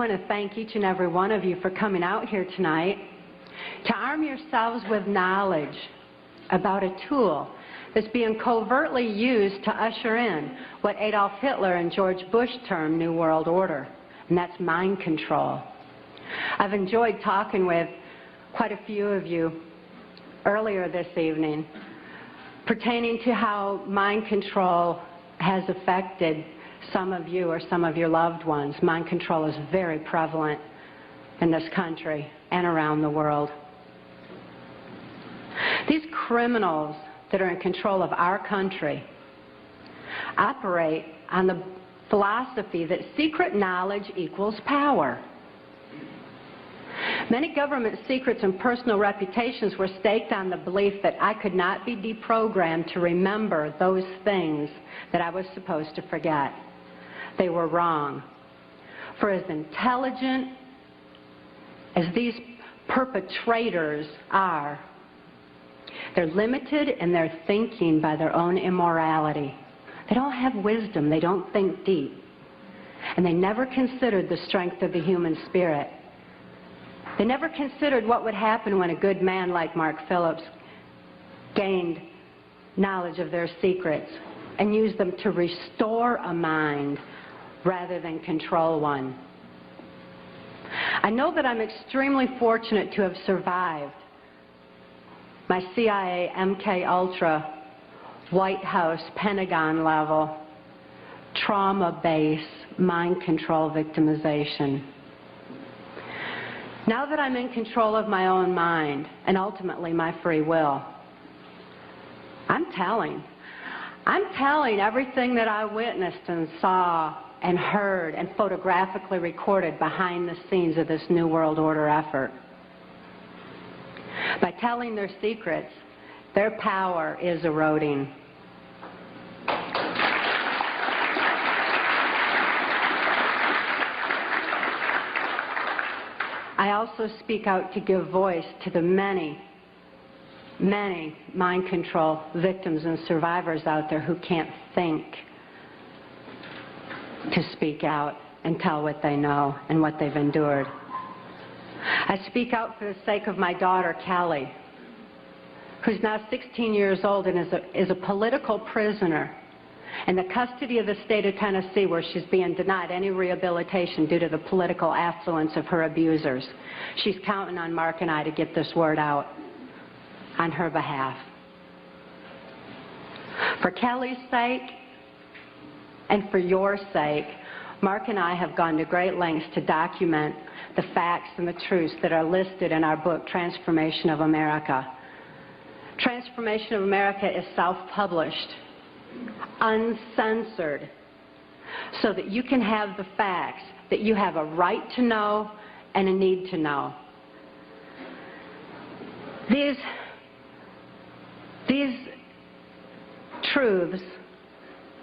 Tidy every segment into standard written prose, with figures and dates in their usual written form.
want to thank each and every one of you for coming out here tonight to arm yourselves with knowledge about a tool that's being covertly used to usher in what Adolf Hitler and George Bush termed New World Order, and that's mind control. I've enjoyed talking with quite a few of you earlier this evening pertaining to how mind control has affected some of you or some of your loved ones. Mind control is very prevalent in this country and around the world. These criminals that are in control of our country operate on the philosophy that secret knowledge equals power. Many government secrets and personal reputations were staked on the belief that I could not be deprogrammed to remember those things that I was supposed to forget. They were wrong. For as intelligent as these perpetrators are, they're limited in their thinking by their own immorality. They don't have wisdom. They don't think deep. And they never considered the strength of the human spirit. They never considered what would happen when a good man like Mark Phillips gained knowledge of their secrets and used them to restore a mind rather than control one. I know that I'm extremely fortunate to have survived my CIA, MK Ultra, White House, Pentagon level, trauma-based mind control victimization. Now that I'm in control of my own mind and ultimately my free will, I'm telling everything that I witnessed and saw and heard and photographically recorded behind the scenes of this New World Order effort. By telling their secrets, their power is eroding. I also speak out to give voice to the many, many mind control victims and survivors out there who can't think to speak out and tell what they know and what they've endured. I speak out for the sake of my daughter, Kelly, who's now 16 years old and is a political prisoner in the custody of the state of Tennessee, where she's being denied any rehabilitation due to the political affluence of her abusers. She's counting on Mark and I to get this word out on her behalf. For Kelly's sake and for your sake, Mark and I have gone to great lengths to document the facts and the truths that are listed in our book, Transformation of America. Transformation of America is self-published, uncensored, so that you can have the facts that you have a right to know and a need to know. These truths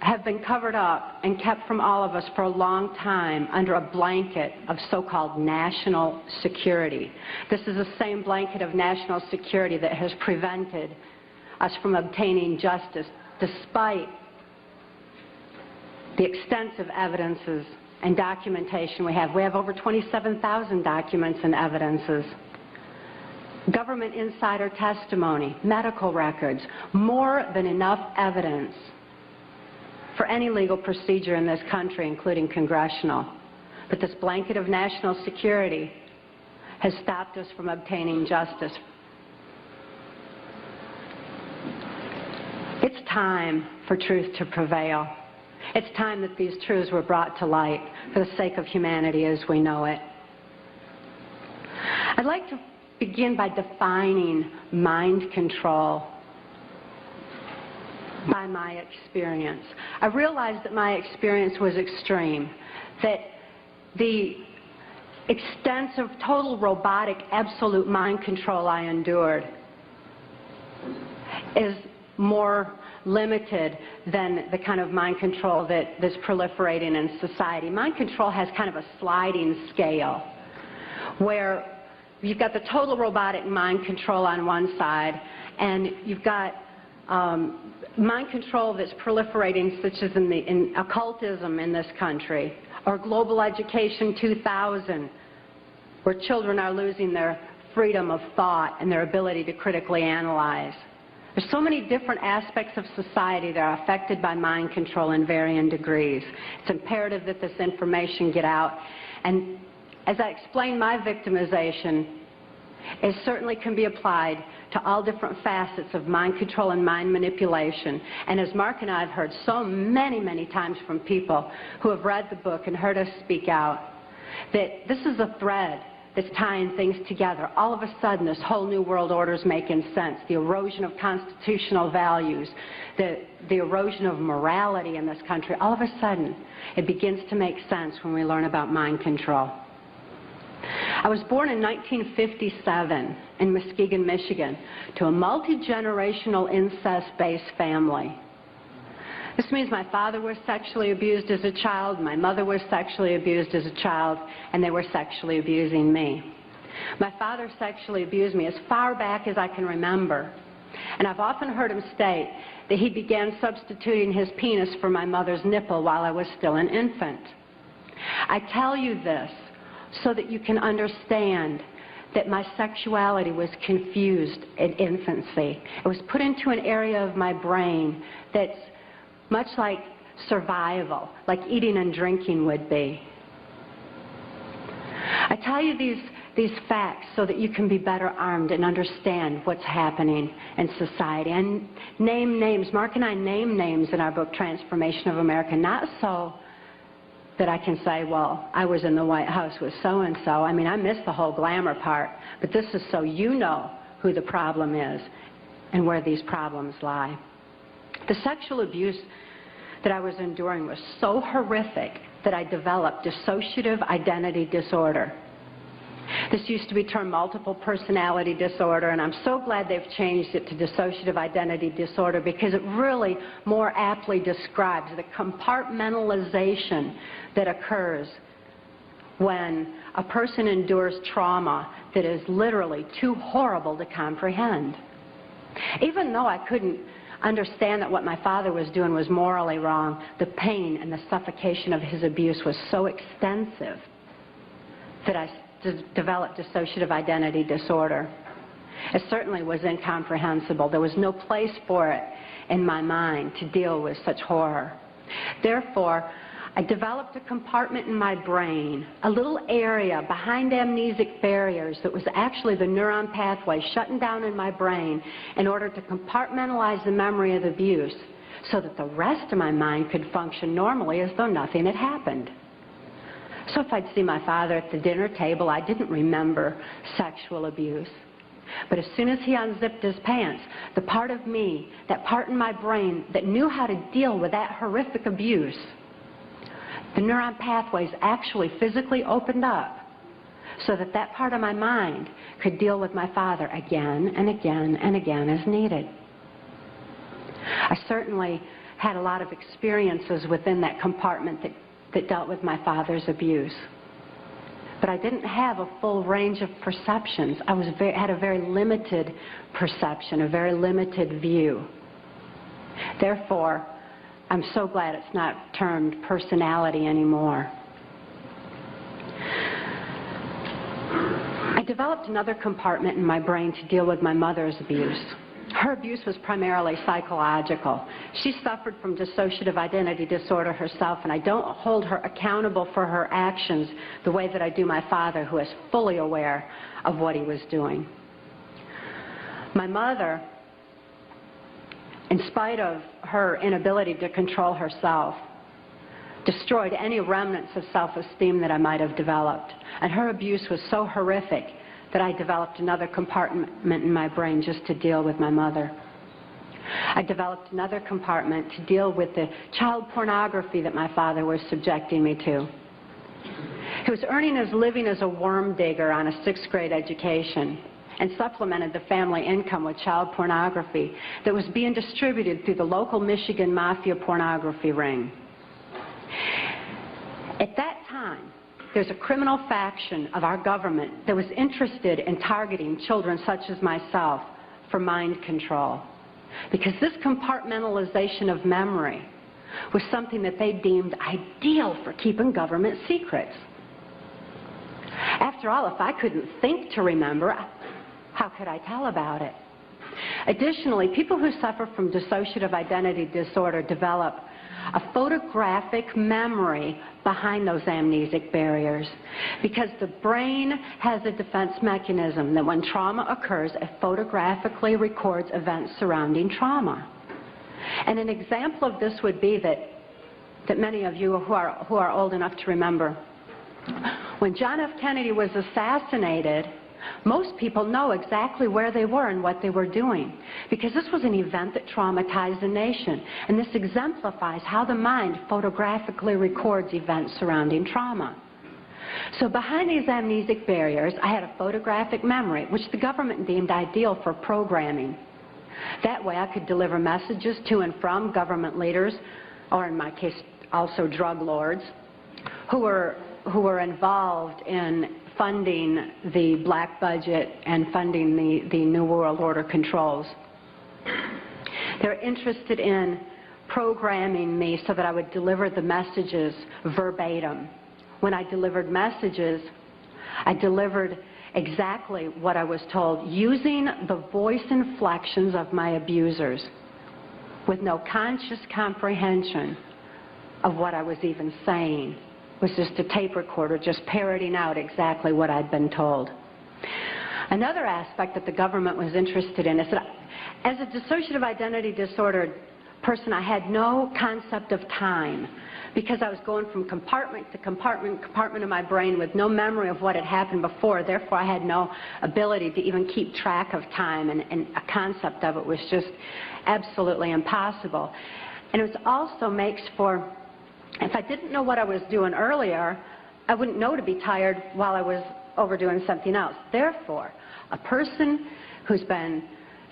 have been covered up and kept from all of us for a long time under a blanket of so-called national security. This is the same blanket of national security that has prevented us from obtaining justice despite the extensive evidences and documentation we have. We have over 27,000 documents and evidences. Government insider testimony, medical records, more than enough evidence for any legal procedure in this country, including congressional. But this blanket of national security has stopped us from obtaining justice. It's time for truth to prevail. It's time that these truths were brought to light for the sake of humanity as we know it. I'd like to begin by defining mind control by my experience. I realized that my experience was extreme, that the extensive, total robotic, absolute mind control I endured is more limited than the kind of mind control that's proliferating in society. Mind control has kind of a sliding scale where you've got the total robotic mind control on one side, and you've got mind control that's proliferating, such as in occultism in this country, Or Global Education 2000, where children are losing their freedom of thought and their ability to critically analyze. There's so many different aspects of society that are affected by mind control in varying degrees. It's imperative that this information get out. And as I explained, my victimization, it certainly can be applied to all different facets of mind control and mind manipulation. And as Mark and I have heard so many, many times from people who have read the book and heard us speak out, that this is a thread that's tying things together. All of a sudden, this whole new world order is making sense. The erosion of constitutional values, the erosion of morality in this country, all of a sudden, it begins to make sense when we learn about mind control. I was born in 1957 in Muskegon, Michigan, to a multi-generational incest-based family. This means my father was sexually abused as a child, my mother was sexually abused as a child, and they were sexually abusing me. My father sexually abused me as far back as I can remember, and I've often heard him state that he began substituting his penis for my mother's nipple while I was still an infant. I tell you this so that you can understand that my sexuality was confused in infancy. It was put into an area of my brain that's much like survival, like eating and drinking would be. I tell you these facts so that you can be better armed and understand what's happening in society. And name names. Mark and I name names in our book, Transformation of America, not so that I can say, well, I was in the White House with so-and-so. I mean, I missed the whole glamour part, but this is so you know who the problem is and where these problems lie. The sexual abuse that I was enduring was so horrific that I developed dissociative identity disorder. This used to be termed multiple personality disorder, and I'm so glad they've changed it to dissociative identity disorder because it really more aptly describes the compartmentalization that occurs when a person endures trauma that is literally too horrible to comprehend. Even though I couldn't understand that what my father was doing was morally wrong, the pain and the suffocation of his abuse was so extensive that I developed dissociative identity disorder. It certainly was incomprehensible. There was no place for it in my mind to deal with such horror. Therefore, I developed a compartment in my brain, a little area behind amnesic barriers that was actually the neuron pathway shutting down in my brain in order to compartmentalize the memory of the abuse so that the rest of my mind could function normally as though nothing had happened. So if I'd see my father at the dinner table, I didn't remember sexual abuse. But as soon as he unzipped his pants, the part of me, that part in my brain that knew how to deal with that horrific abuse, the neuron pathways actually physically opened up so that that part of my mind could deal with my father again and again and again as needed. I certainly had a lot of experiences within that compartment that dealt with my father's abuse. But I didn't have a full range of perceptions. I had a very limited perception, a very limited view. Therefore, I'm so glad it's not termed personality anymore. I developed another compartment in my brain to deal with my mother's abuse. Her abuse was primarily psychological. She suffered from dissociative identity disorder herself, and I don't hold her accountable for her actions the way that I do my father, who is fully aware of what he was doing. My mother, in spite of her inability to control herself, destroyed any remnants of self-esteem that I might have developed. And her abuse was so horrific that I developed another compartment in my brain just to deal with my mother. I developed another compartment to deal with the child pornography that my father was subjecting me to. He was earning his living as a worm digger on a 6th grade education and supplemented the family income with child pornography that was being distributed through the local Michigan mafia pornography ring. At that time, there's a criminal faction of our government that was interested in targeting children such as myself for mind control. Because this compartmentalization of memory was something that they deemed ideal for keeping government secrets. After all, if I couldn't think to remember, how could I tell about it? Additionally, people who suffer from dissociative identity disorder develop a photographic memory behind those amnesic barriers, because the brain has a defense mechanism that when trauma occurs, it photographically records events surrounding trauma. And an example of this would be that many of you who are old enough to remember, when John F. Kennedy was assassinated, most people know exactly where they were and what they were doing, because this was an event that traumatized the nation. And this exemplifies how the mind photographically records events surrounding trauma. So behind these amnesic barriers, I had a photographic memory, which the government deemed ideal for programming. That way I could deliver messages to and from government leaders, or in my case, also drug lords, who were involved in funding the black budget and funding the New World Order controls. They're interested in programming me so that I would deliver the messages verbatim. When I delivered messages, I delivered exactly what I was told, using the voice inflections of my abusers, with no conscious comprehension of what I was even saying. It was just a tape recorder just parroting out exactly what I'd been told. Another aspect that the government was interested in is that as a dissociative identity disordered person, I had no concept of time, because I was going from compartment to compartment of my brain with no memory of what had happened before. Therefore, I had no ability to even keep track of time, and a concept of it was just absolutely impossible. And it also makes for, if I didn't know what I was doing earlier, I wouldn't know to be tired while I was overdoing something else. Therefore, a person who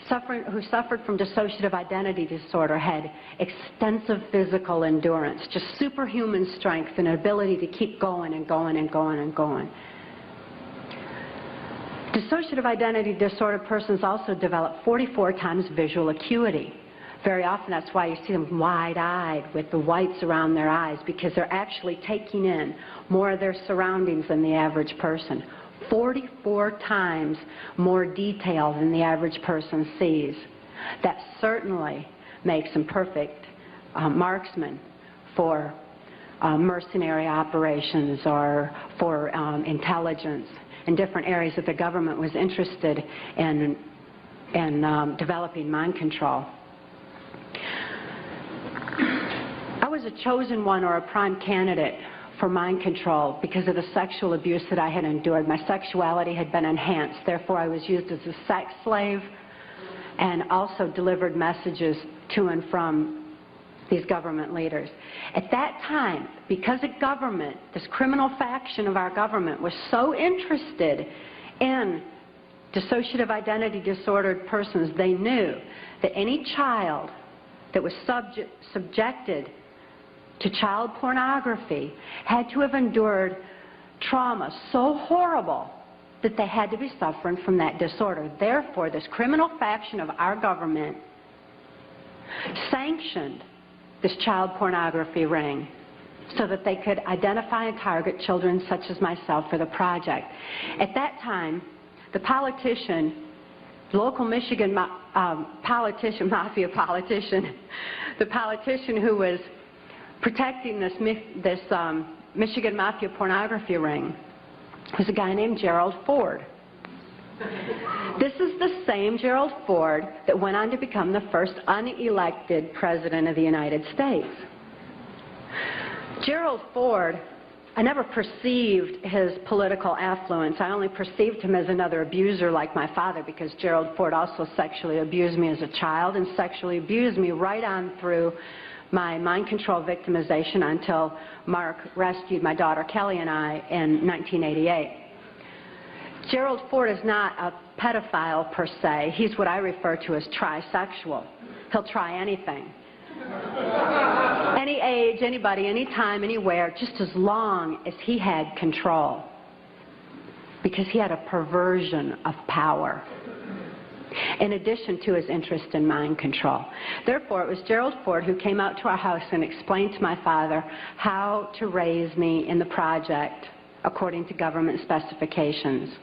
suffered from dissociative identity disorder had extensive physical endurance, just superhuman strength and an ability to keep going and going and going and going. Dissociative identity disorder persons also develop 44 times visual acuity. Very often that's why you see them wide-eyed with the whites around their eyes, because they're actually taking in more of their surroundings than the average person. 44 times more detail than the average person sees. That certainly makes them perfect marksmen for mercenary operations or for intelligence in different areas that the government was interested in developing mind control. I was a chosen one, or a prime candidate, for mind control because of the sexual abuse that I had endured. My sexuality had been enhanced. Therefore, I was used as a sex slave and also delivered messages to and from these government leaders. At that time, because the government, this criminal faction of our government, was so interested in dissociative identity disordered persons, they knew that any child that was subjected to child pornography had to have endured trauma so horrible that they had to be suffering from that disorder. Therefore, this criminal faction of our government sanctioned this child pornography ring so that they could identify and target children such as myself for the project. At that time, the politician, local Michigan politician, mafia politician, the politician who was protecting this Michigan mafia pornography ring was a guy named Gerald Ford. This is the same Gerald Ford that went on to become the first unelected president of the United States. Gerald Ford, I never perceived his political affluence. I only perceived him as another abuser like my father, because Gerald Ford also sexually abused me as a child and sexually abused me right on through my mind control victimization until Mark rescued my daughter Kelly and I in 1988. Gerald Ford is not a pedophile per se. He's what I refer to as trisexual. He'll try anything. Any age, anybody, anytime, anywhere, just as long as he had control. Because he had a perversion of power. in addition to his interest in mind control. Therefore, it was Gerald Ford who came out to our house and explained to my father how to raise me in the project according to government specifications.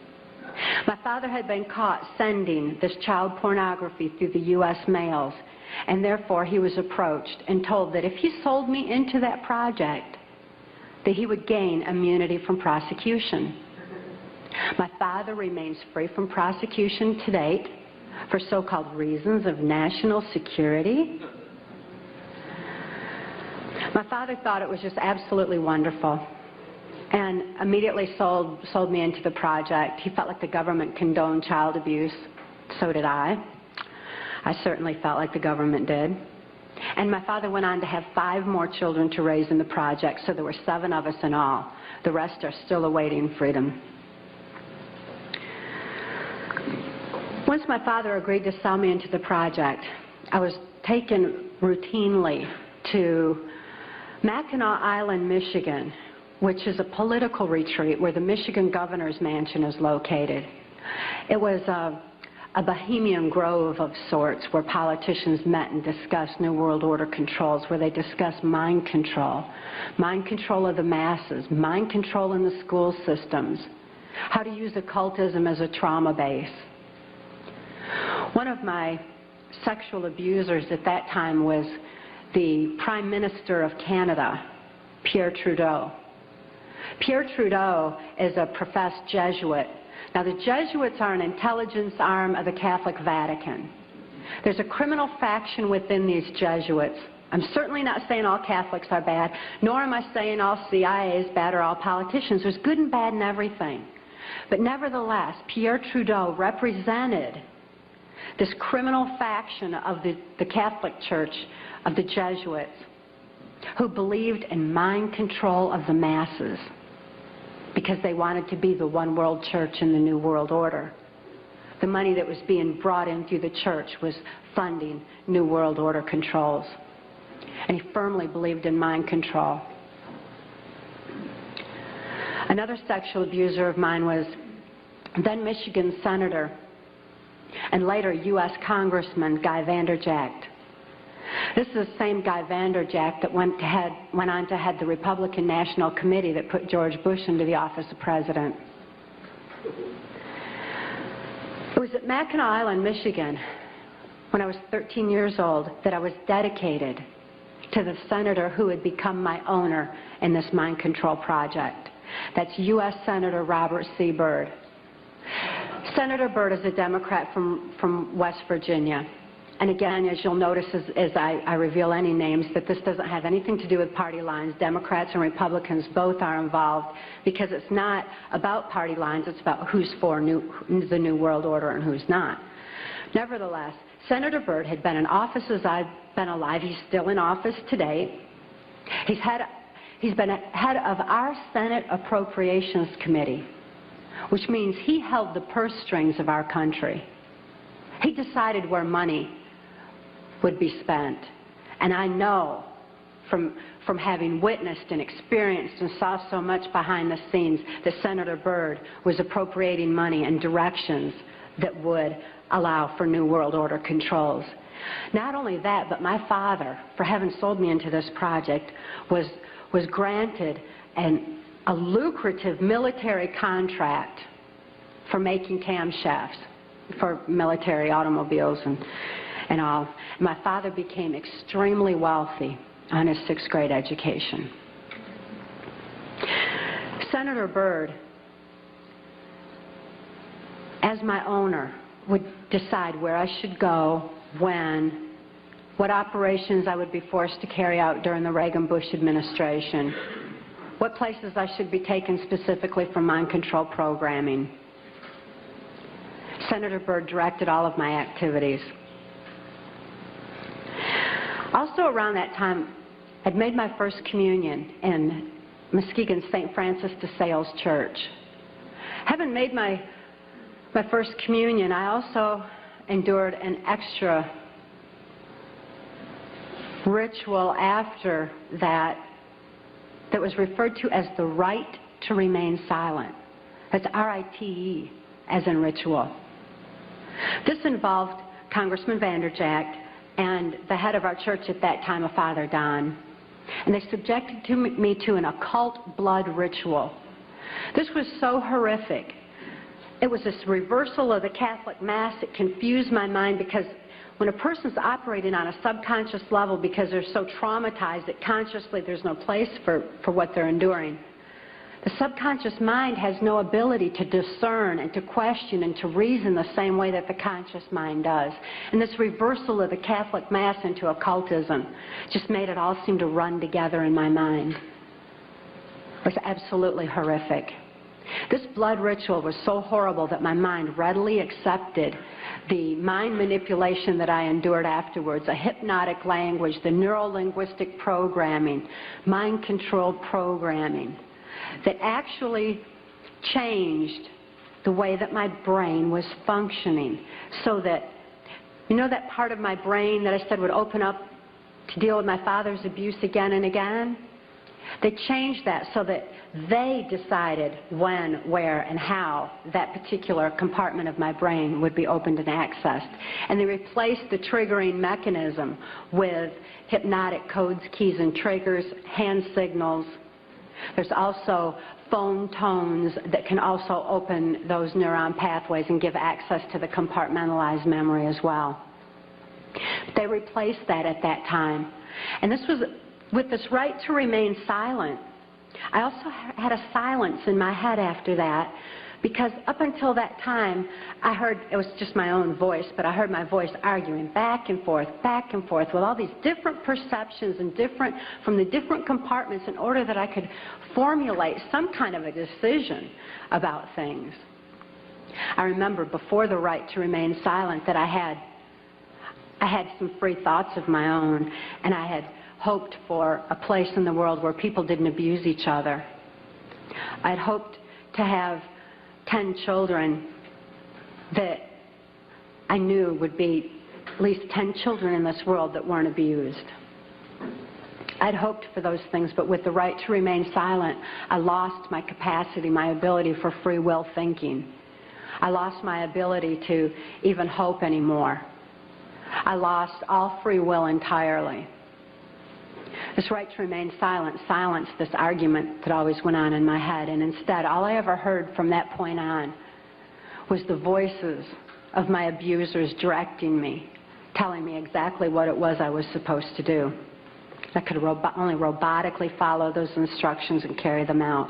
My father had been caught sending this child pornography through the U.S. mails, and therefore he was approached and told that if he sold me into that project, that he would gain immunity from prosecution. My father remains free from prosecution to date for so-called reasons of national security. My father thought it was just absolutely wonderful and immediately sold me into the project. He felt like the government condoned child abuse. So did I. I certainly felt like the government did. And my father went on to have 5 more children to raise in the project, so there were 7 of us in all. The rest are still awaiting freedom. Once my father agreed to sell me into the project, I was taken routinely to Mackinac Island, Michigan, which is a political retreat where the Michigan governor's mansion is located. It was a bohemian grove of sorts where politicians met and discussed New World Order controls, where they discussed mind control of the masses, mind control in the school systems, how to use occultism as a trauma base. One of my sexual abusers at that time was the Prime Minister of Canada, Pierre Trudeau. Pierre Trudeau is a professed Jesuit. Now, the Jesuits are an intelligence arm of the Catholic Vatican. There's a criminal faction within these Jesuits. I'm certainly not saying all Catholics are bad, nor am I saying all CIA is bad or all politicians. There's good and bad in everything. But nevertheless, Pierre Trudeau represented this criminal faction of the Catholic Church, of the Jesuits, who believed in mind control of the masses because they wanted to be the one world church in the New World Order. The money that was being brought in through the church was funding New World Order controls. And he firmly believed in mind control. Another sexual abuser of mine was then Michigan Senator and later U.S. Congressman Guy Vanderjagt. This is the same Guy Vanderjagt that went on to head the Republican National Committee that put George Bush into the office of president. It was at Mackinac Island, Michigan, when I was 13 years old, that I was dedicated to the senator who had become my owner in this mind control project. That's U.S. Senator Robert C. Byrd. Senator Byrd is a Democrat from West Virginia. And again, as you'll notice as I reveal any names, that this doesn't have anything to do with party lines. Democrats and Republicans both are involved because it's not about party lines, it's about who's for the New World Order and who's not. Nevertheless, Senator Byrd had been in office as I've been alive. He's still in office today. He's been head of our Senate Appropriations Committee, which means he held the purse strings of our country. He decided where money would be spent. And I know from having witnessed and experienced and saw so much behind the scenes that Senator Byrd was appropriating money in directions that would allow for New World Order controls. Not only that, but my father, for having sold me into this project, was granted a lucrative military contract for making camshafts for military automobiles and all. My father became extremely wealthy on his 6th grade education. Senator Byrd, as my owner, would decide where I should go, when, what operations I would be forced to carry out during the Reagan-Bush administration, what places I should be taken specifically for mind control programming. Senator Byrd directed all of my activities. Also around that time, I'd made my first communion in Muskegon's St. Francis de Sales Church. Having made my first communion, I also endured an extra ritual after that was referred to as the rite to remain silent. That's R-I-T-E, as in ritual. This involved Congressman Vanderjagt and the head of our church at that time, a Father Don. And they subjected me to an occult blood ritual. This was so horrific. It was this reversal of the Catholic Mass. It confused my mind because when a person's operating on a subconscious level because they're so traumatized that consciously there's no place for what they're enduring, the subconscious mind has no ability to discern and to question and to reason the same way that the conscious mind does. And this reversal of the Catholic Mass into occultism just made it all seem to run together in my mind. It was absolutely horrific. This blood ritual was so horrible that my mind readily accepted the mind manipulation that I endured afterwards, a hypnotic language, the neuro-linguistic programming, mind-controlled programming, that actually changed the way that my brain was functioning. So that, you know that part of my brain that I said would open up to deal with my father's abuse again and again? They changed that so that they decided when, where, and how that particular compartment of my brain would be opened and accessed. And they replaced the triggering mechanism with hypnotic codes, keys, and triggers, hand signals. There's also phone tones that can also open those neuron pathways and give access to the compartmentalized memory as well. They replaced that at that time. And this was with this right to remain silent. I also had a silence in my head after that, because up until that time, I heard, it was just my own voice, but I heard my voice arguing back and forth with all these different perceptions and from the different compartments in order that I could formulate some kind of a decision about things. I remember before the right to remain silent that I had some free thoughts of my own, and I had hoped for a place in the world where people didn't abuse each other. I'd hoped to have 10 children that I knew would be at least 10 children in this world that weren't abused. I'd hoped for those things, but with the right to remain silent, I lost my capacity, my ability for free will thinking. I lost my ability to even hope anymore. I lost all free will entirely. This right to remain silent silenced this argument that always went on in my head, and instead all I ever heard from that point on was the voices of my abusers directing me, telling me exactly what it was I was supposed to do. I could only robotically follow those instructions and carry them out.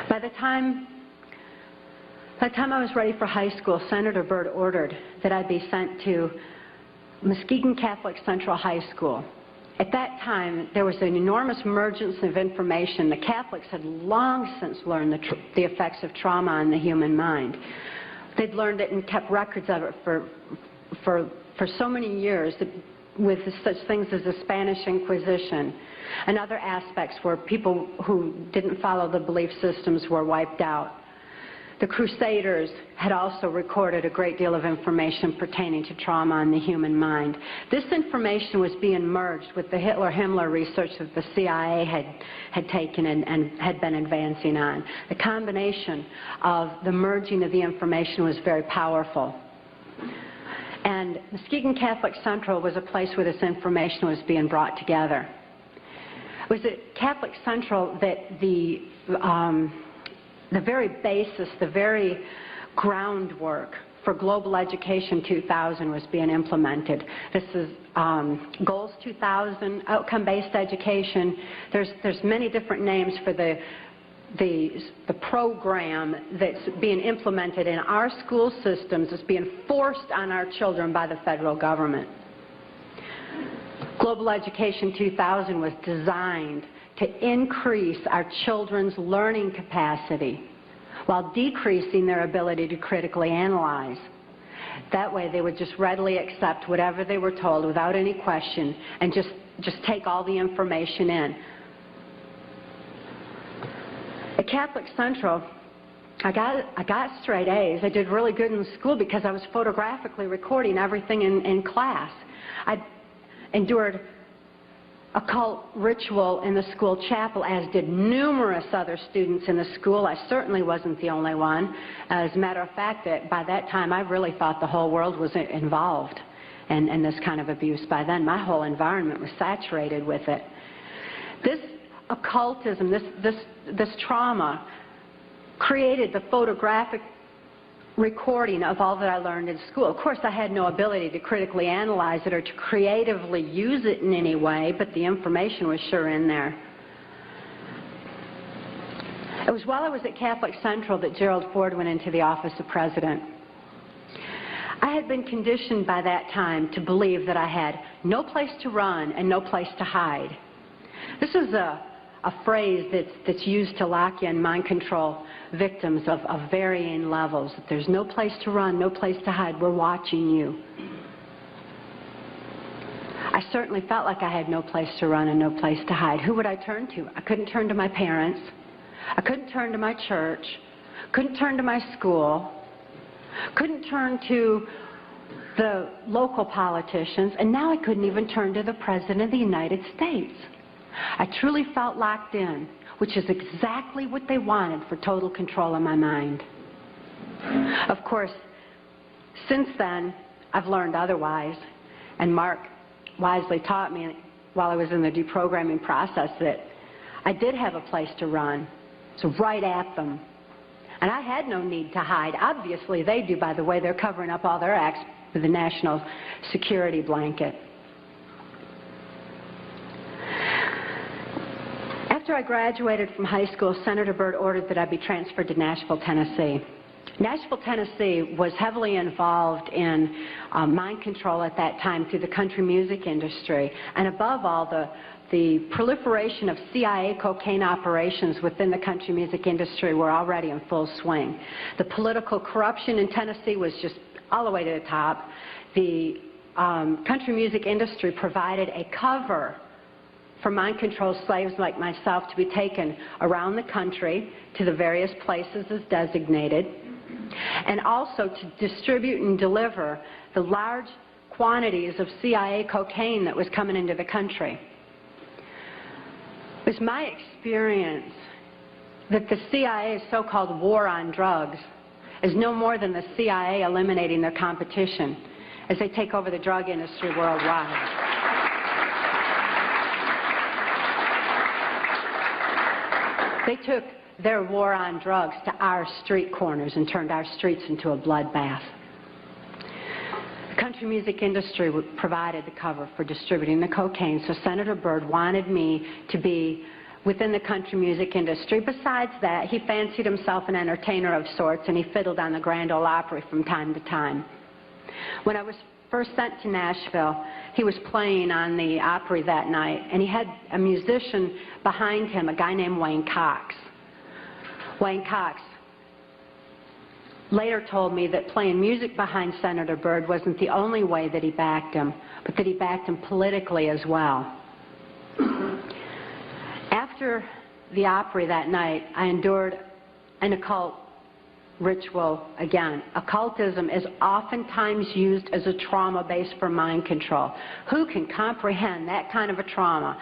By the time I was ready for high school, Senator Byrd ordered that I be sent to Muskegon Catholic Central High School. At that time, there was an enormous emergence of information. The Catholics had long since learned the effects of trauma on the human mind. They'd learned it and kept records of it for so many years, with such things as the Spanish Inquisition and other aspects where people who didn't follow the belief systems were wiped out. The Crusaders had also recorded a great deal of information pertaining to trauma on the human mind. This information was being merged with the Hitler-Himmler research that the CIA had taken and had been advancing on. The combination of the merging of the information was very powerful. And Muskegon Catholic Central was a place where this information was being brought together. It was at Catholic Central that the very basis, the very groundwork for Global Education 2000 was being implemented. This is Goals 2000, outcome-based education. There's many different names for the program that's being implemented in our school systems. It's being forced on our children by the federal government. Global Education 2000 was designed to increase our children's learning capacity while decreasing their ability to critically analyze. That way they would just readily accept whatever they were told without any question and just take all the information in. At Catholic Central, I got straight A's. I did really good in school because I was photographically recording everything in class. I endured occult ritual in the school chapel, as did numerous other students in the school. I certainly wasn't the only one. As a matter of fact, by that time I really thought the whole world was involved in this kind of abuse. By then my whole environment was saturated with it. This occultism, this trauma created the photographic recording of all that I learned in school. Of course, I had no ability to critically analyze it or to creatively use it in any way, but the information was sure in there. It was while I was at Catholic Central that Gerald Ford went into the office of president. I had been conditioned by that time to believe that I had no place to run and no place to hide. This is a phrase that's used to lock in mind control victims of varying levels. There's no place to run, no place to hide. We're watching you. I certainly felt like I had no place to run and no place to hide. Who would I turn to? I couldn't turn to my parents. I couldn't turn to my church. Couldn't turn to my school. Couldn't turn to the local politicians. And now I couldn't even turn to the President of the United States. I truly felt locked in, which is exactly what they wanted for total control of my mind. Of course, since then, I've learned otherwise, and Mark wisely taught me while I was in the deprogramming process that I did have a place to run, so right at them. And I had no need to hide. Obviously, they do, by the way. They're covering up all their acts with the national security blanket. After I graduated from high school, Senator Byrd ordered that I be transferred to Nashville, Tennessee. Nashville, Tennessee was heavily involved in mind control at that time through the country music industry, and above all, the proliferation of CIA cocaine operations within the country music industry were already in full swing. The political corruption in Tennessee was just all the way to the top. The country music industry provided a cover for mind-controlled slaves like myself to be taken around the country to the various places as designated, and also to distribute and deliver the large quantities of CIA cocaine that was coming into the country. It was my experience that the CIA's so-called war on drugs is no more than the CIA eliminating their competition as they take over the drug industry worldwide. They took their war on drugs to our street corners and turned our streets into a bloodbath. The country music industry provided the cover for distributing the cocaine, so Senator Byrd wanted me to be within the country music industry. Besides that, he fancied himself an entertainer of sorts, and he fiddled on the Grand Ole Opry from time to time. When I was first sent to Nashville, he was playing on the Opry that night, and he had a musician behind him, a guy named Wayne Cox. Wayne Cox later told me that playing music behind Senator Byrd wasn't the only way that he backed him, but that he backed him politically as well. After the Opry that night, I endured an occult ritual again. Occultism is oftentimes used as a trauma base for mind control. Who can comprehend that kind of a trauma?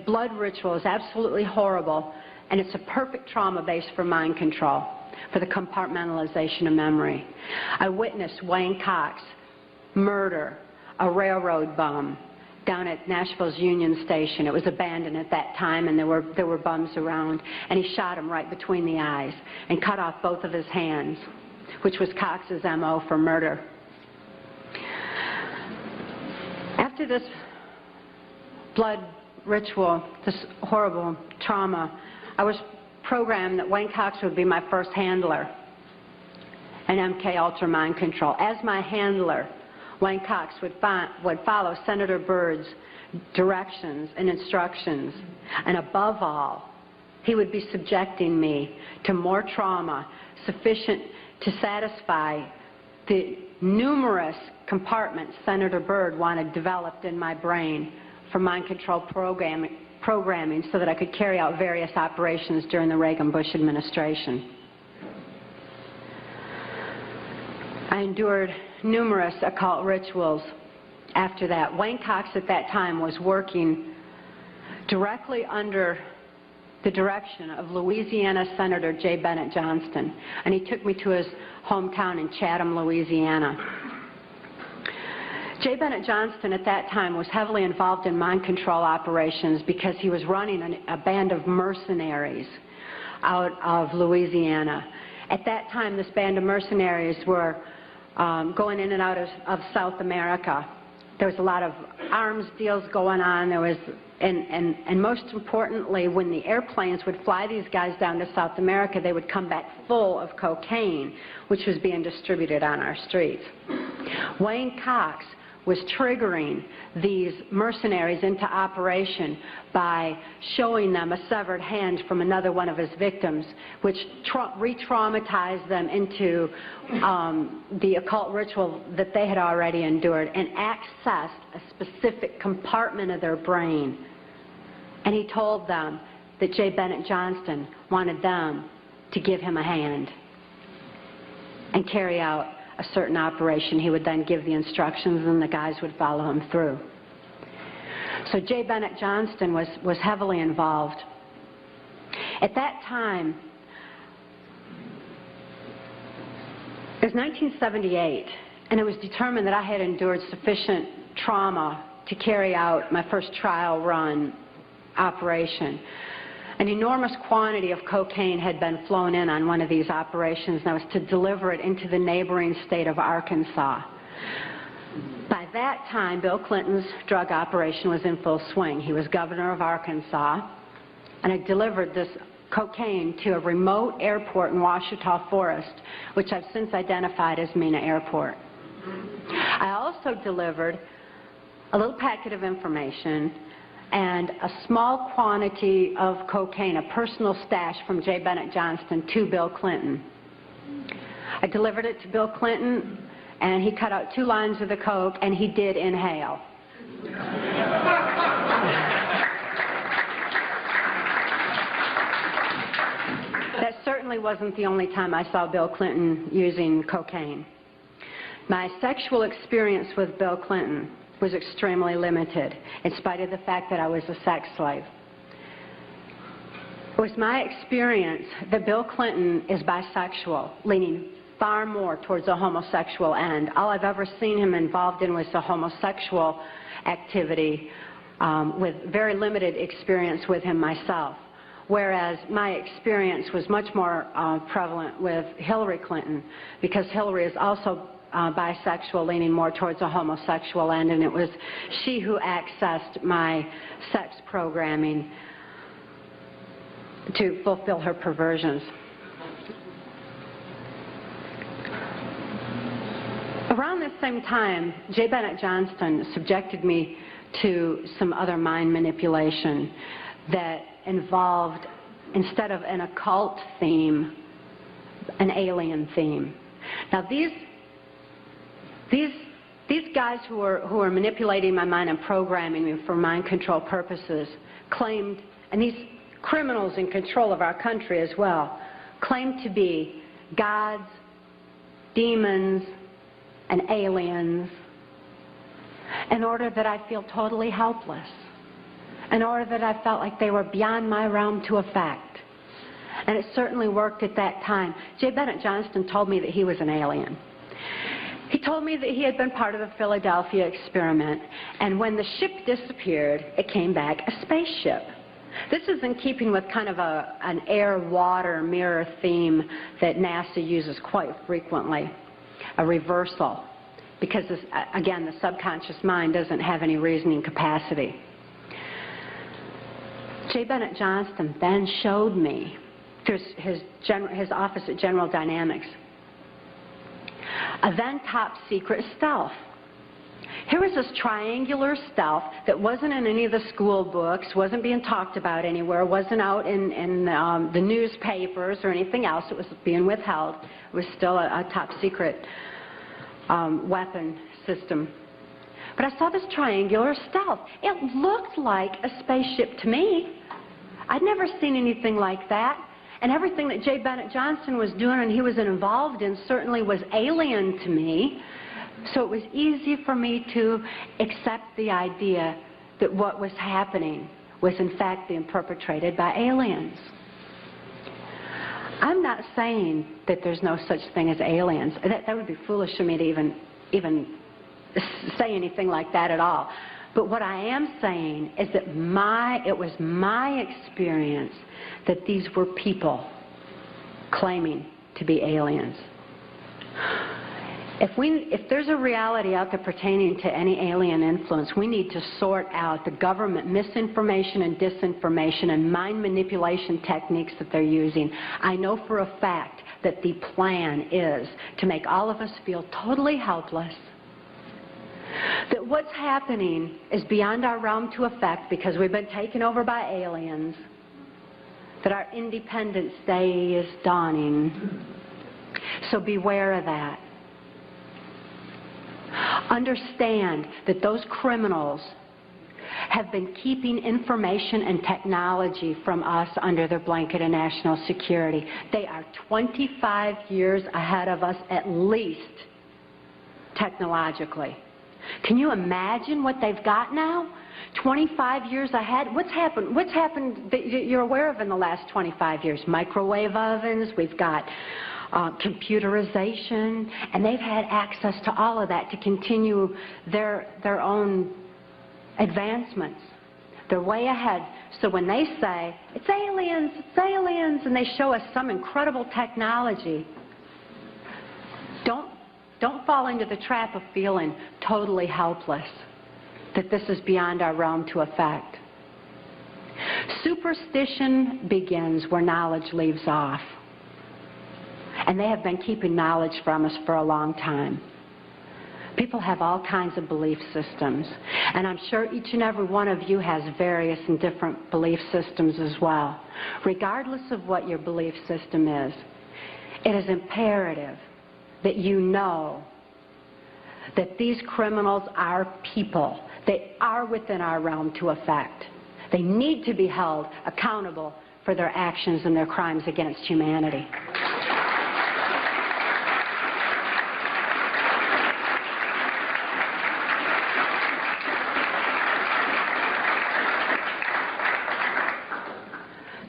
Blood ritual is absolutely horrible, and it's a perfect trauma base for mind control, for the compartmentalization of memory. I witnessed Wayne Cox murder a railroad bum down at Nashville's Union Station. It was abandoned at that time, and there were bums around, and he shot him right between the eyes and cut off both of his hands, which was Cox's MO for murder. After this blood ritual, this horrible trauma, I was programmed that Wayne Cox would be my first handler in MK Ultra mind control. As my handler, Wayne Cox would follow Senator Byrd's directions and instructions, and above all, he would be subjecting me to more trauma sufficient to satisfy the numerous compartments Senator Byrd wanted developed in my brain for mind control programming so that I could carry out various operations during the Reagan-Bush administration. I endured numerous occult rituals after that. Wayne Cox at that time was working directly under the direction of Louisiana Senator J. Bennett Johnston, and he took me to his hometown in Chatham, Louisiana. J. Bennett Johnston at that time was heavily involved in mind control operations because he was running a band of mercenaries out of Louisiana. At that time, this band of mercenaries were going in and out of South America. There was a lot of arms deals going on. There was, and most importantly, when the airplanes would fly these guys down to South America, they would come back full of cocaine, which was being distributed on our streets. Wayne Cox was triggering these mercenaries into operation by showing them a severed hand from another one of his victims, which re-traumatized them into the occult ritual that they had already endured and accessed a specific compartment of their brain. And he told them that J. Bennett Johnston wanted them to give him a hand and carry out a certain operation. He would then give the instructions and the guys would follow him through. So J. Bennett Johnston was heavily involved. At that time, it was 1978, and it was determined that I had endured sufficient trauma to carry out my first trial run operation. An enormous quantity of cocaine had been flown in on one of these operations, and I was to deliver it into the neighboring state of Arkansas. By that time, Bill Clinton's drug operation was in full swing. He was governor of Arkansas, and I delivered this cocaine to a remote airport in Ouachita Forest, which I've since identified as Mena Airport. I also delivered a little packet of information and a small quantity of cocaine, a personal stash from J. Bennett Johnston, to Bill Clinton. I delivered it to Bill Clinton, and he cut out 2 lines of the coke, and he did inhale. That certainly wasn't the only time I saw Bill Clinton using cocaine. My sexual experience with Bill Clinton was extremely limited, in spite of the fact that I was a sex slave. It was my experience that Bill Clinton is bisexual, leaning far more towards a homosexual end. All I've ever seen him involved in was a homosexual activity, with very limited experience with him myself. Whereas my experience was much more prevalent with Hillary Clinton, because Hillary is also bisexual, leaning more towards a homosexual end, and it was she who accessed my sex programming to fulfill her perversions. Around this same time, J. Bennett Johnston subjected me to some other mind manipulation that involved, instead of an occult theme, an alien theme. Now these guys who are manipulating my mind and programming me for mind control purposes claimed, and these criminals in control of our country as well, claimed to be gods, demons, and aliens, in order that I feel totally helpless, in order that I felt like they were beyond my realm to affect. And it certainly worked at that time. J. Bennett Johnston told me that he was an alien. He told me that he had been part of the Philadelphia experiment, and when the ship disappeared, it came back a spaceship. This is in keeping with kind of an air-water mirror theme that NASA uses quite frequently, a reversal, because this, again, the subconscious mind doesn't have any reasoning capacity. J. Bennett Johnston then showed me, through his office at General Dynamics, a then top secret stealth. Here was this triangular stealth that wasn't in any of the school books, wasn't being talked about anywhere, wasn't out in the newspapers or anything else. It was being withheld. It was still a top secret weapon system. But I saw this triangular stealth. It looked like a spaceship to me. I'd never seen anything like that. And everything that J. Bennett Johnston was doing and he was involved in certainly was alien to me. So it was easy for me to accept the idea that what was happening was in fact being perpetrated by aliens. I'm not saying that there's no such thing as aliens. That would be foolish of me to even say anything like that at all. But what I am saying is that it was my experience that these were people claiming to be aliens. If there's a reality out there pertaining to any alien influence, we need to sort out the government misinformation and disinformation and mind manipulation techniques that they're using. I know for a fact that the plan is to make all of us feel totally helpless, that what's happening is beyond our realm to affect because we've been taken over by aliens, that our Independence Day is dawning. So beware of that. Understand that those criminals have been keeping information and technology from us under their blanket of national security. They are 25 years ahead of us at least, technologically. Can you imagine what they've got now? 25 years ahead? What's happened that you're aware of in the last 25 years? Microwave ovens, we've got computerization, and they've had access to all of that to continue their own advancements. They're way ahead. So when they say, it's aliens, and they show us some incredible technology, don't fall into the trap of feeling totally helpless, that this is beyond our realm to affect. Superstition begins where knowledge leaves off. And they have been keeping knowledge from us for a long time. People have all kinds of belief systems. And I'm sure each and every one of you has various and different belief systems as well. Regardless of what your belief system is, it is imperative that you know that these criminals are people. They are within our realm to affect. They need to be held accountable for their actions and their crimes against humanity.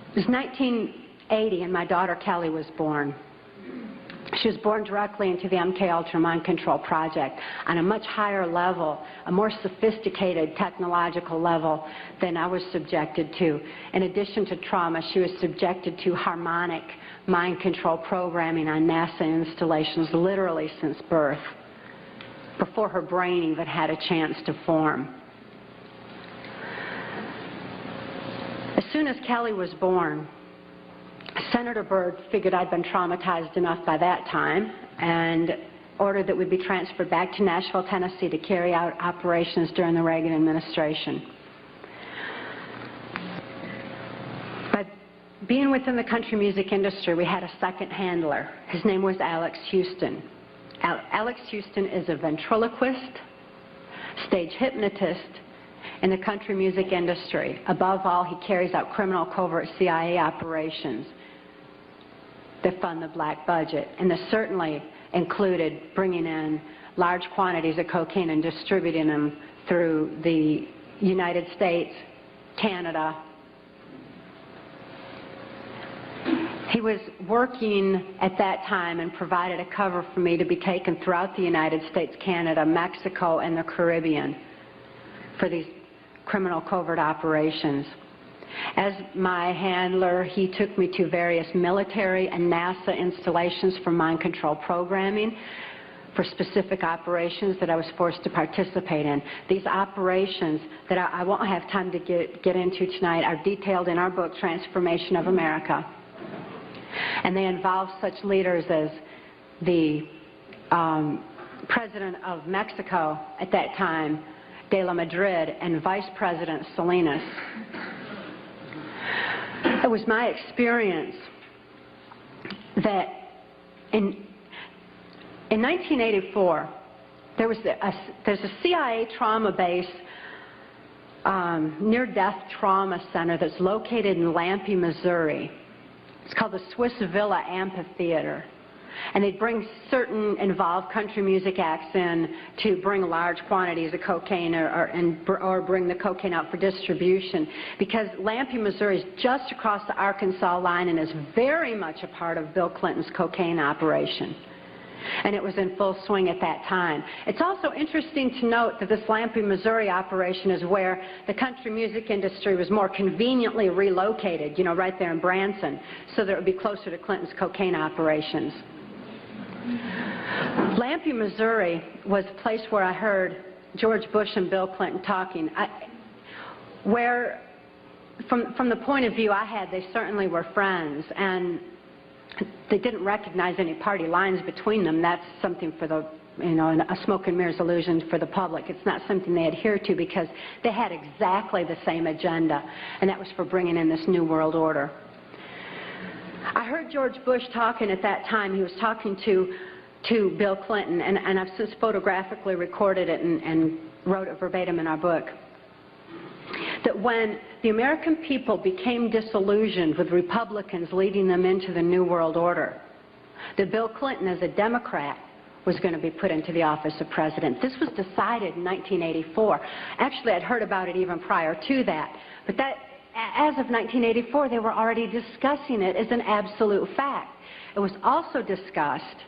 It was 1980 and my daughter Kelly was born. She was born directly into the MK-Ultra Mind Control Project on a much higher level, a more sophisticated technological level than I was subjected to. In addition to trauma, she was subjected to harmonic mind control programming on NASA installations literally since birth, before her brain even had a chance to form. As soon as Kelly was born, Senator Byrd figured I'd been traumatized enough by that time and ordered that we be transferred back to Nashville, Tennessee to carry out operations during the Reagan administration. By being within the country music industry, we had a second handler. His name was Alex Houston. Alex Houston is a ventriloquist, stage hypnotist, in the country music industry. Above all, he carries out criminal covert CIA operations that fund the black budget. And this certainly included bringing in large quantities of cocaine and distributing them through the United States, Canada. He was working at that time and provided a cover for me to be taken throughout the United States, Canada, Mexico, and the Caribbean for these criminal covert operations. As my handler, he took me to various military and NASA installations for mind control programming for specific operations that I was forced to participate in. These operations that I won't have time to get into tonight are detailed in our book, Transformation of America. And they involve such leaders as the President of Mexico at that time, De La Madrid, and Vice President Salinas. It was my experience that in 1984, there's a CIA trauma base, near-death trauma center that's located in Lampe, Missouri. It's called the Swiss Villa Amphitheater. And they'd bring certain involved country music acts in to bring large quantities of cocaine or bring the cocaine out for distribution, because Lampe, Missouri is just across the Arkansas line and is very much a part of Bill Clinton's cocaine operation. And it was in full swing at that time. It's also interesting to note that this Lampe, Missouri operation is where the country music industry was more conveniently relocated, you know, right there in Branson, so that it would be closer to Clinton's cocaine operations. Lampe, Missouri was a place where I heard George Bush and Bill Clinton talking, where from the point of view I had, they certainly were friends, and they didn't recognize any party lines between them. That's something for the, you know, a smoke and mirrors illusion for the public. It's not something they adhere to, because they had exactly the same agenda, and that was for bringing in this New World Order. I heard George Bush talking at that time. He was talking to Bill Clinton, and I've since photographically recorded it and wrote it verbatim in our book, that when the American people became disillusioned with Republicans leading them into the New World Order, that Bill Clinton, as a Democrat, was going to be put into the office of president. This was decided in 1984. Actually, I'd heard about it even prior to that. But that, as of 1984, they were already discussing it as an absolute fact. It was also discussed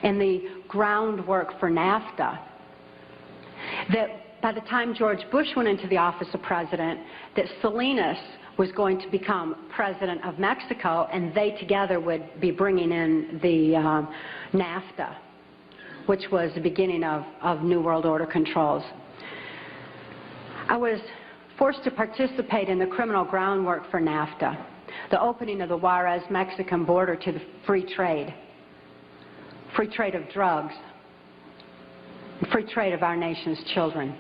in the groundwork for NAFTA that by the time George Bush went into the office of president, that Salinas was going to become president of Mexico, and they together would be bringing in the NAFTA, which was the beginning of New World Order controls. I was forced to participate in the criminal groundwork for NAFTA, the opening of the Juarez-Mexican border to the free trade of drugs, free trade of our nation's children.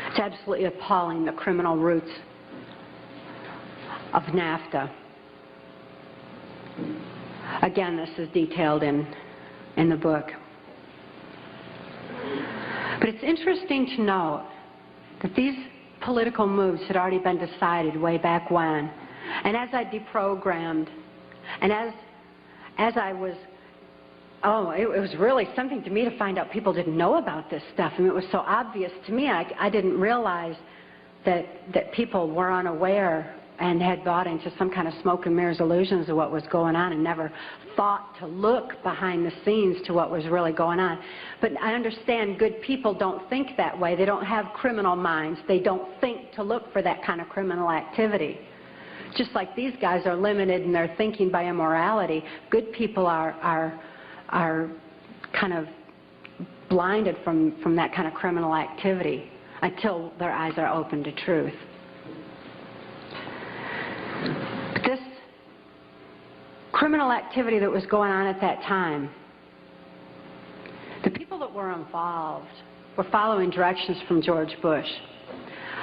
It's absolutely appalling, the criminal roots of NAFTA. Again, this is detailed in the book. But it's interesting to note that these political moves had already been decided way back when. And as I deprogrammed, and as I was, it was really something to me to find out people didn't know about this stuff. I mean, it was so obvious to me. I didn't realize that people were unaware and had bought into some kind of smoke and mirrors illusions of what was going on, and never thought to look behind the scenes to what was really going on. But I understand good people don't think that way. They don't have criminal minds. They don't think to look for that kind of criminal activity. Just like these guys are limited in their thinking by immorality, good people are kind of blinded from that kind of criminal activity until their eyes are open to truth. But this criminal activity that was going on at that time, the people that were involved were following directions from George Bush.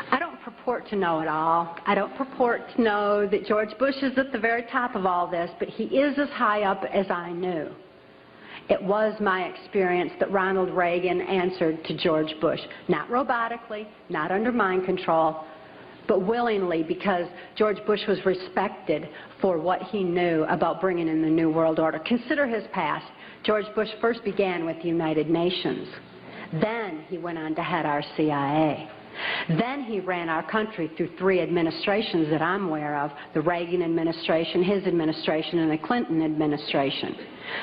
I don't purport to know it all. I don't purport to know that George Bush is at the very top of all this, but he is as high up as I knew. It was my experience that Ronald Reagan answered to George Bush, not robotically, not under mind control, but willingly, because George Bush was respected for what he knew about bringing in the New World Order. Consider his past. George Bush first began with the United Nations. Then he went on to head our CIA. Then he ran our country through 3 administrations that I'm aware of, the Reagan administration, his administration, and the Clinton administration,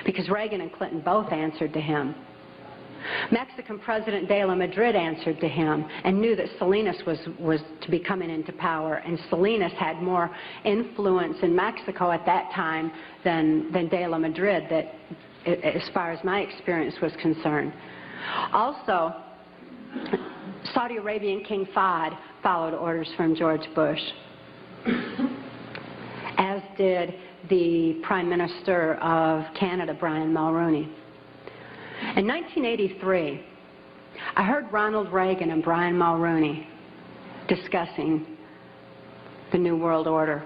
because Reagan and Clinton both answered to him. Mexican President de la Madrid answered to him and knew that Salinas was to be coming into power, and Salinas had more influence in Mexico at that time than de la Madrid, that, as far as my experience was concerned. Also, Saudi Arabian King Fahd followed orders from George Bush, as did the Prime Minister of Canada, Brian Mulroney. In 1983, I heard Ronald Reagan and Brian Mulroney discussing the New World Order.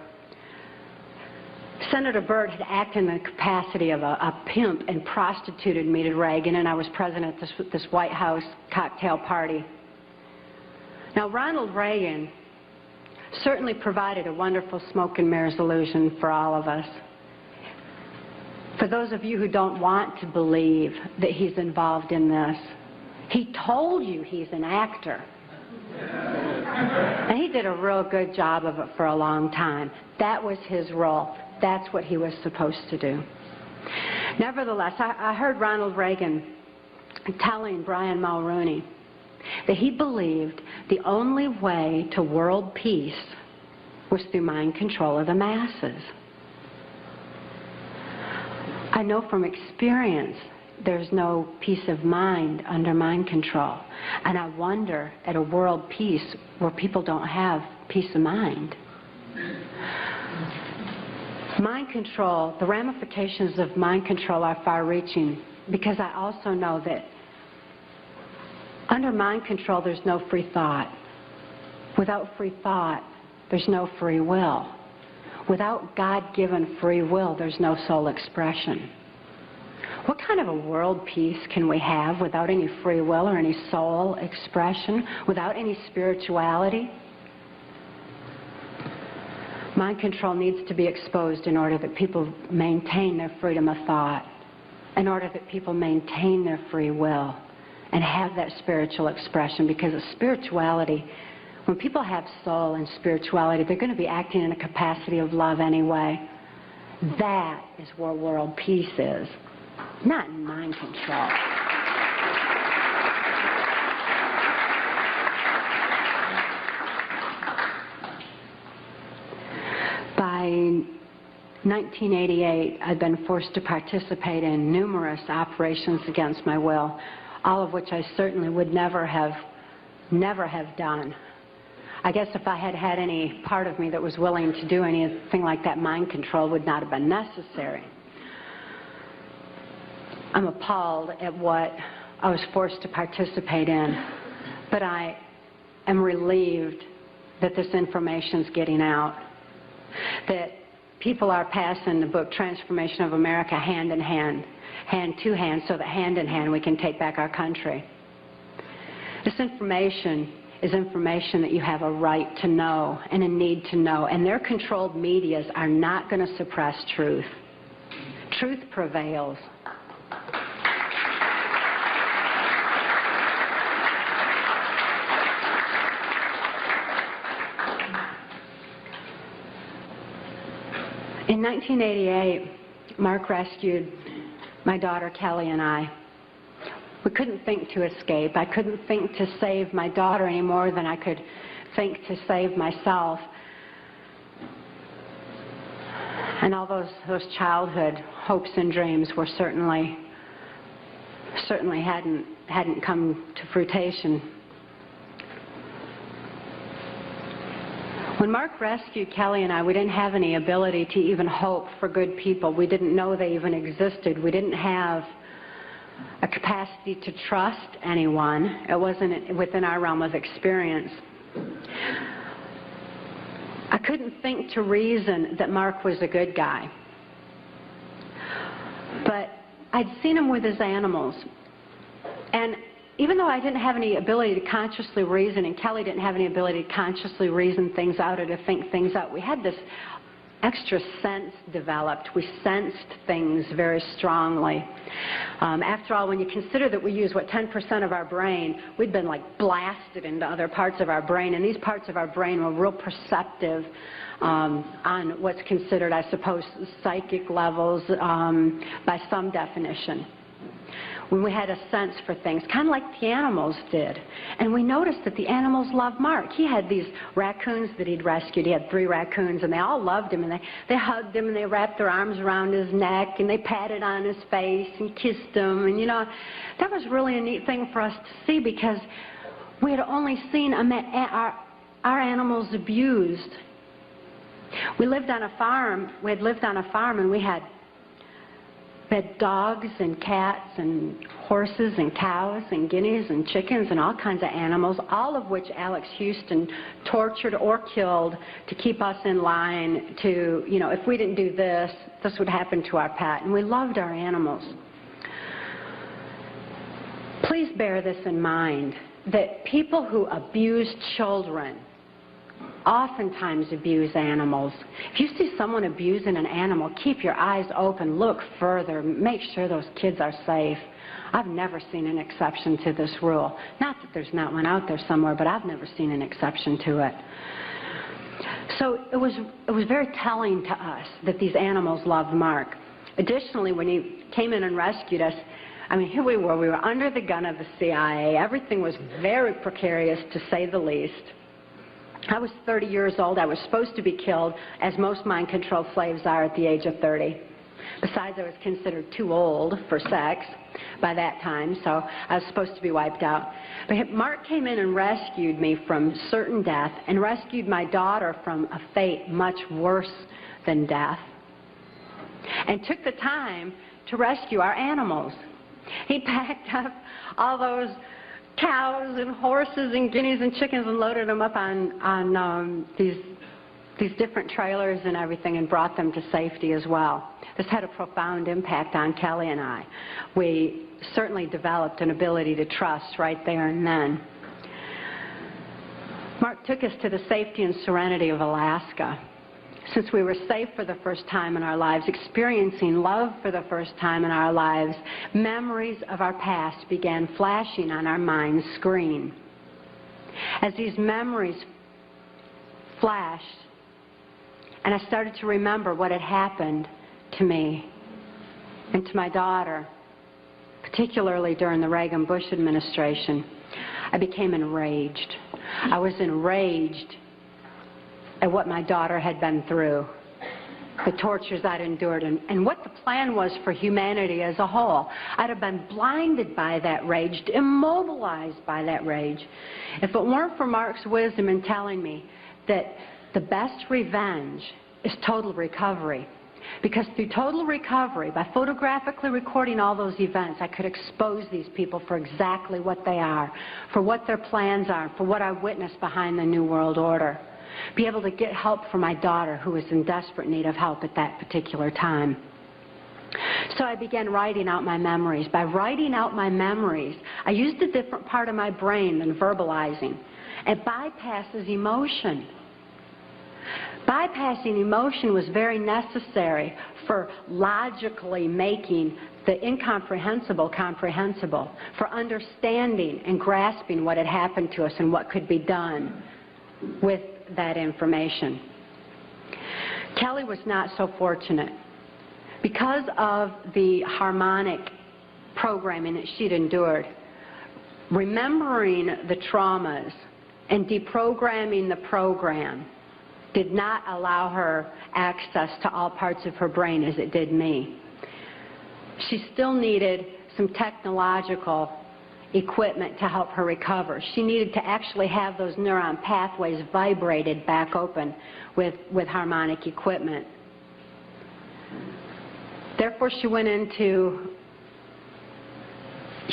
Senator Byrd had acted in the capacity of a pimp and prostituted me to Reagan, and I was present at this White House cocktail party. Now, Ronald Reagan certainly provided a wonderful smoke and mirrors illusion for all of us. For those of you who don't want to believe that he's involved in this, he told you he's an actor. And he did a real good job of it for a long time. That was his role. That's what he was supposed to do. Nevertheless, I heard Ronald Reagan telling Brian Mulrooney that he believed the only way to world peace was through mind control of the masses. I know from experience there's no peace of mind under mind control. And I wonder at a world peace where people don't have peace of mind. Mind control, the ramifications of mind control are far-reaching, because I also know that under mind control there's no free thought. Without free thought, there's no free will. Without God-given free will, there's no soul expression. What kind of a world peace can we have without any free will or any soul expression, without any spirituality? Mind control needs to be exposed in order that people maintain their freedom of thought, in order that people maintain their free will and have that spiritual expression, because of spirituality, when people have soul and spirituality, they're going to be acting in a capacity of love anyway. That is where world peace is, not in mind control. By 1988, I'd been forced to participate in numerous operations against my will, all of which I certainly would never have done. I guess if I had had any part of me that was willing to do anything like that, mind control would not have been necessary. I'm appalled at what I was forced to participate in, but I am relieved that this information's getting out, that people are passing the book Transformation of America hand in hand, hand to hand, so that hand in hand we can take back our country. This information is information that you have a right to know and a need to know, and their controlled medias are not going to suppress truth. Truth prevails. In 1988, Mark rescued my daughter Kelly and I. We couldn't think to escape. I couldn't think to save my daughter any more than I could think to save myself. And all those childhood hopes and dreams were certainly hadn't come to fruition. When Mark rescued Kelly and I, we didn't have any ability to even hope for good people. We didn't know they even existed. We didn't have a capacity to trust anyone. It wasn't within our realm of experience. I couldn't think to reason that Mark was a good guy. But I'd seen him with his animals. And even though I didn't have any ability to consciously reason, and Kelly didn't have any ability to consciously reason things out or to think things out, we had this extra sense developed. We sensed things very strongly. After all, when you consider that we use, 10% of our brain, we'd been like blasted into other parts of our brain, and these parts of our brain were real perceptive on what's considered, I suppose, psychic levels by some definition. When we had a sense for things, kind of like the animals did. And we noticed that the animals loved Mark. He had these raccoons that he'd rescued. He had 3 raccoons, and they all loved him, and they hugged him, and they wrapped their arms around his neck, and they patted on his face and kissed him. And, you know, that was really a neat thing for us to see, because we had only seen our animals abused. We lived on a farm. We had lived on a farm, and we had dogs and cats and horses and cows and guineas and chickens and all kinds of animals, all of which Alex Houston tortured or killed to keep us in line to, you know, if we didn't do this, this would happen to our pet. And we loved our animals. Please bear this in mind, that people who abuse children oftentimes abuse animals. If you see someone abusing an animal, keep your eyes open, look further, make sure those kids are safe. I've never seen an exception to this rule. Not that there's not one out there somewhere, but I've never seen an exception to it. So it was very telling to us that these animals loved Mark. Additionally, when he came in and rescued us, I mean, here we were under the gun of the CIA. Everything was very precarious, to say the least. I was 30 years old. I was supposed to be killed, as most mind-controlled slaves are at the age of 30. Besides, I was considered too old for sex by that time, so I was supposed to be wiped out. But Mark came in and rescued me from certain death and rescued my daughter from a fate much worse than death, and took the time to rescue our animals. He packed up all those cows and horses and guineas and chickens and loaded them up on these different trailers and everything and brought them to safety as well. This had a profound impact on Kelly and I. We certainly developed an ability to trust right there and then. Mark took us to the safety and serenity of Alaska. Since we were safe for the first time in our lives, experiencing love for the first time in our lives, memories of our past began flashing on our mind's screen. As these memories flashed, and I started to remember what had happened to me and to my daughter, particularly during the Reagan-Bush administration, I became enraged. I was enraged at what my daughter had been through, the tortures I'd endured, and what the plan was for humanity as a whole. I'd have been blinded by that rage, immobilized by that rage, if it weren't for Mark's wisdom in telling me that the best revenge is total recovery. Because through total recovery, by photographically recording all those events, I could expose these people for exactly what they are, for what their plans are, for what I witnessed behind the New World Order. Be able to get help for my daughter, who was in desperate need of help at that particular time. So I began writing out my memories. By writing out my memories, I used a different part of my brain than verbalizing. It bypasses emotion. Bypassing emotion was very necessary for logically making the incomprehensible comprehensible, for understanding and grasping what had happened to us and what could be done with that information. Kelly was not so fortunate. Because of the harmonic programming that she'd endured, remembering the traumas and deprogramming the program did not allow her access to all parts of her brain as it did me. She still needed some technological equipment to help her recover. She needed to actually have those neuron pathways vibrated back open with harmonic equipment. Therefore, she went into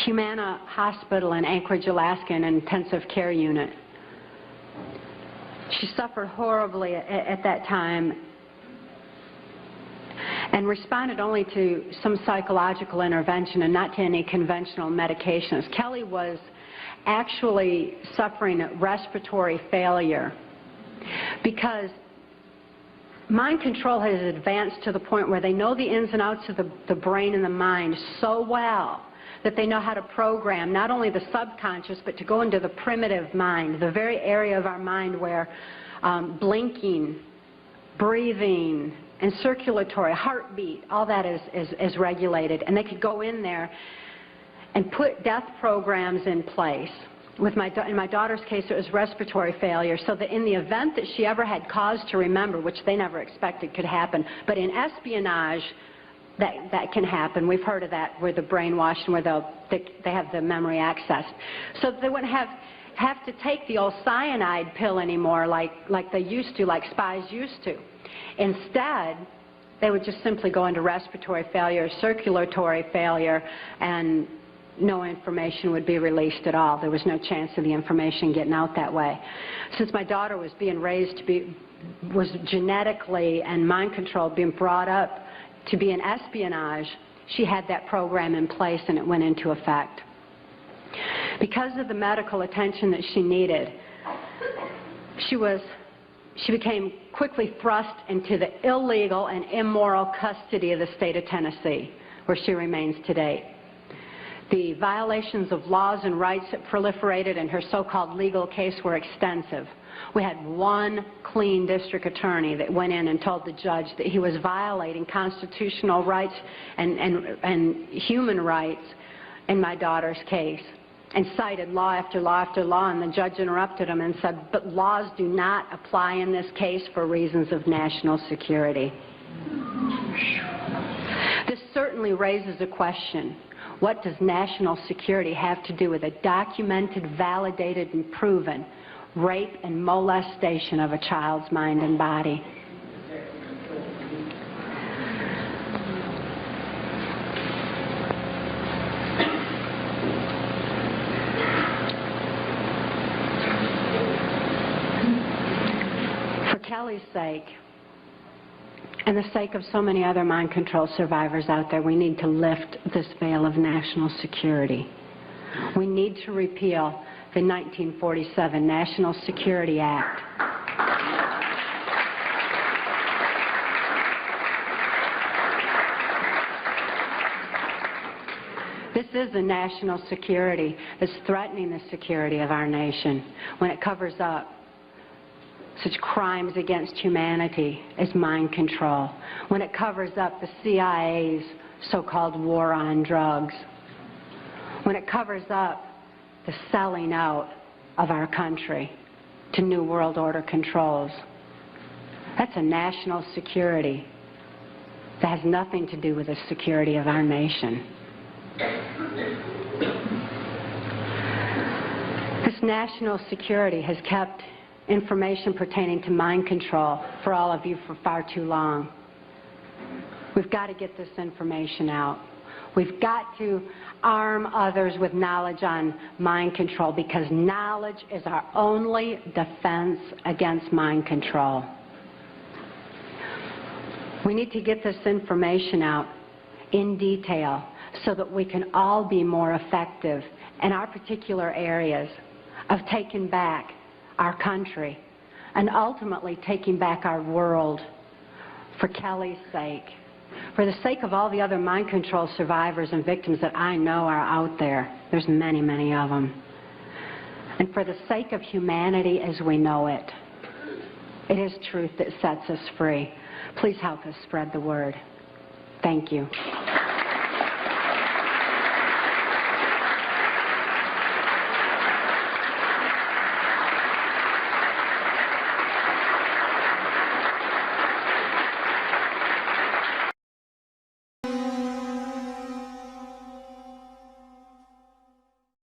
Humana Hospital in Anchorage, Alaska, in an intensive care unit. She suffered horribly at that time and responded only to some psychological intervention and not to any conventional medications. Kelly was actually suffering respiratory failure because mind control has advanced to the point where they know the ins and outs of the brain and the mind so well that they know how to program not only the subconscious but to go into the primitive mind, the very area of our mind where blinking, breathing, and circulatory, heartbeat, all that is regulated. And they could go in there and put death programs in place. In my daughter's case, it was respiratory failure, so that in the event that she ever had cause to remember, which they never expected could happen, but in espionage, that can happen. We've heard of that, where they're brainwashed and where they have the memory access. So they wouldn't have to take the old cyanide pill anymore like they used to, like spies used to. Instead, they would just simply go into respiratory failure, circulatory failure, and no information would be released at all. There was no chance of the information getting out that way. Since my daughter was being raised was genetically and mind controlled, being brought up to be in espionage, she had that program in place and it went into effect. Because of the medical attention that she needed, she was she became quickly thrust into the illegal and immoral custody of the state of Tennessee, where she remains today. The violations of laws and rights that proliferated in her so-called legal case were extensive. We had one clean district attorney that went in and told the judge that he was violating constitutional rights and human rights in my daughter's case, and cited law after law after law, and the judge interrupted him and said, but laws do not apply in this case for reasons of national security. This certainly raises a question. What does national security have to do with a documented, validated, and proven rape and molestation of a child's mind and body? For Kelly's sake, and the sake of so many other mind control survivors out there, we need to lift this veil of national security. We need to repeal the 1947 National Security Act. This is a national security that's threatening the security of our nation when it covers up such crimes against humanity as mind control, when it covers up the CIA's so-called war on drugs, when it covers up the selling out of our country to New World Order controls. That's a national security that has nothing to do with the security of our nation. This national security has kept information pertaining to mind control for all of you for far too long. We've got to get this information out. We've got to arm others with knowledge on mind control, because knowledge is our only defense against mind control. We need to get this information out in detail so that we can all be more effective in our particular areas of taking back our country and ultimately taking back our world, for Kelly's sake, for the sake of all the other mind control survivors and victims that I know are out there. There's many, many of them. And for the sake of humanity as we know it. It is truth that sets us free. Please help us spread the word. Thank you.